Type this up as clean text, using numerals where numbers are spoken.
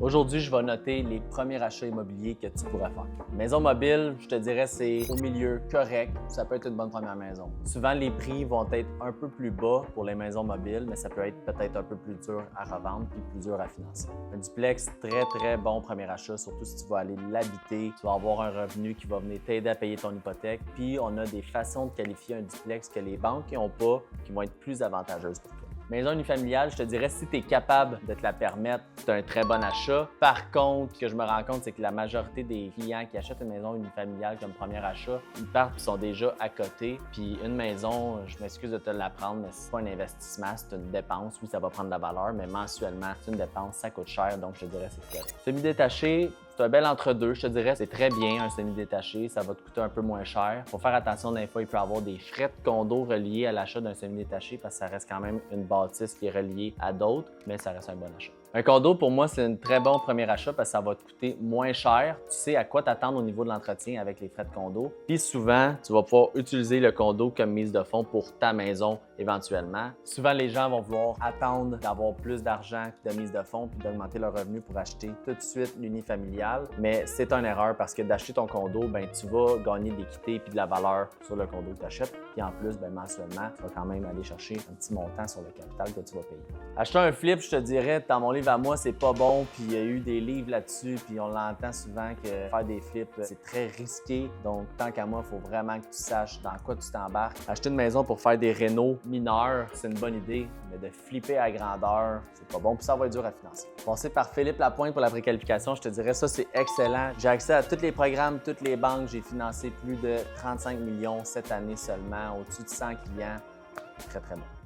Aujourd'hui, je vais noter les premiers achats immobiliers que tu pourrais faire. Maison mobile, je te dirais, c'est au milieu correct. Ça peut être une bonne première maison. Souvent, les prix vont être un peu plus bas pour les maisons mobiles, mais ça peut être peut-être un peu plus dur à revendre puis plus dur à financer. Un duplex, très bon premier achat, surtout si tu vas aller l'habiter. Tu vas avoir un revenu qui va venir t'aider à payer ton hypothèque. Puis, on a des façons de qualifier un duplex que les banques n'ont pas, qui vont être plus avantageuses pour toi. Maison unifamiliale, je te dirais, si tu es capable de te la permettre, c'est un très bon achat. Par contre, ce que je me rends compte, c'est que la majorité des clients qui achètent une maison unifamiliale comme premier achat, ils partent et sont déjà à côté. Puis une maison, je m'excuse de te l'apprendre, mais c'est pas un investissement, c'est une dépense. Oui, ça va prendre de la valeur, mais mensuellement, c'est une dépense, ça coûte cher, donc je te dirais c'est correct. Semi-détaché, c'est un bel entre-deux, je te dirais, c'est très bien un semi-détaché, ça va te coûter un peu moins cher. Faut faire attention, des fois, il peut y avoir des frais de condo reliés à l'achat d'un semi-détaché parce que ça reste quand même une bâtisse qui est reliée à d'autres, mais ça reste un bon achat. Un condo, pour moi, c'est un très bon premier achat parce que ça va te coûter moins cher. Tu sais à quoi t'attendre au niveau de l'entretien avec les frais de condo. Puis souvent, tu vas pouvoir utiliser le condo comme mise de fonds pour ta maison éventuellement. Souvent, les gens vont vouloir attendre d'avoir plus d'argent de mise de fonds puis d'augmenter leur revenu pour acheter tout de suite l'unifamilial. Mais c'est une erreur parce que d'acheter ton condo, tu vas gagner de l'équité puis de la valeur sur le condo que tu achètes. Puis en plus, mensuellement, tu vas quand même aller chercher un petit montant sur le capital que tu vas payer. Acheter un flip, je te dirais, dans mon livre à moi, c'est pas bon. Puis il y a eu des livres là-dessus. Puis on l'entend souvent que faire des flips, c'est très risqué. Donc, tant qu'à moi, il faut vraiment que tu saches dans quoi tu t'embarques. Acheter une maison pour faire des rénaux mineurs, c'est une bonne idée. Mais de flipper à grandeur, c'est pas bon. Puis ça va être dur à financer. Passer par Philippe Lapointe pour la préqualification, je te dirais, ça, c'est excellent. J'ai accès à tous les programmes, toutes les banques. J'ai financé plus de 35 millions cette année seulement, au-dessus de 100 clients. Très bon.